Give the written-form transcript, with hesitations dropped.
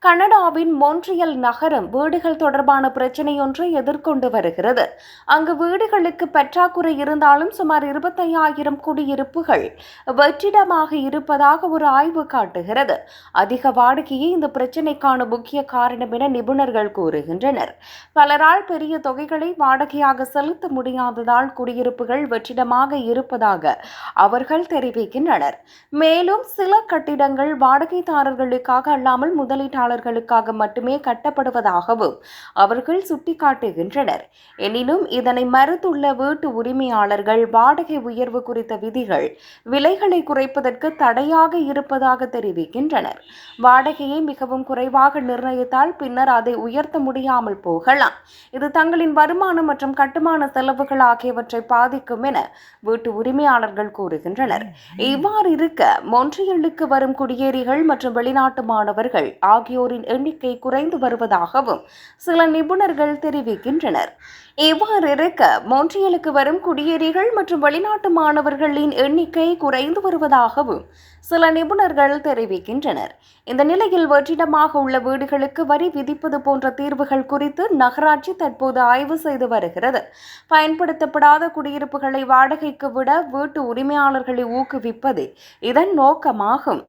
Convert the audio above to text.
கனடாவின் மொன்ட்ரியல் நகரம் வீடுகள் தொடர்பான பிரச்சினையொன்றை எதிர்கொண்டு வருகிறது. அங்கு வீடுகளுக்கு பற்றாக்குறை இருந்தாலும் சுமார் 25,000 குடியிருப்புகள் வெற்றிடமாக இருப்பதாக ஒரு ஆய்வு காட்டுகிறது. அதிக வாடகையே இந்த பிரச்சினைக்கான முக்கிய காரணம் என நிபுணர்கள் கூறுகின்றனர். பலரால் பெரிய தொகைகளை வாடகையாக செலுத்த முடியாததால் குடியிருப்புகள் வெற்றிடமாக இருப்பதாக அவர்கள் தெரிவிக்கின்றனர். மேலும் சில கட்டிடங்கள் வாடகைதாரர்களுக்காக அல்லாமல் முதலீட்டாளர்களுக்காக மட்டுமே கட்டப்படுவதாகவும் அவர்கள் சுட்டிக்காட்டுகின்றனர். எனினும் இதனை மறுத்துள்ள வீட்டு உரிமையாளர்கள் வாடகை உயர்வு குறித்த விதிகள் விலைகளை குறைப்பதற்கு தடையாக இருப்பதாக தெரிவிக்கின்றனர். வாடகையை மிகவும் குறைவாக நிர்ணயித்தால் பின்னர் அதை உயர்த்த முடியாமல் போகலாம். இது தங்களின் வருமானம் மற்றும் கட்டுமான செலவுகள் ஆகியவற்றை பாதிக்கும் என வீட்டு உரிமையாளர்கள் கூறுகின்றனர். இவ்வாறு இருக்க மொன்ட்ரியலுக்கு வரும் குடியேறிகள் மற்றும் வெளிநாட்டு மாணவர்கள் ஆகியோரின் எண்ணிக்கை குறைந்து வருவதாகவும் சில நிபுணர்கள் தெரிவிக்கின்றனர். இவ்வாறு இருக்க மொன்ட்ரியலுக்கு வரும் குடியேறிகள் மற்றும் வெளிநாட்டு மாணவர்களின் எண்ணிக்கை குறைந்து வருவதாகவும் சில நிபுணர்கள் தெரிவிக்கின்றனர். இந்த நிலையில் வெற்றிடமாக உள்ள வீடுகளுக்கு வரி விதிப்பது போன்ற தீர்வுகள் குறித்து நகராட்சி தற்போது ஆய்வு செய்து வருகிறது. பயன்படுத்தப்படாத குடியிருப்புகளை வாடகைக்கு விட வீட்டு உரிமையாளர்களை ஊக்குவிப்பது இதன் நோக்கமாகும்.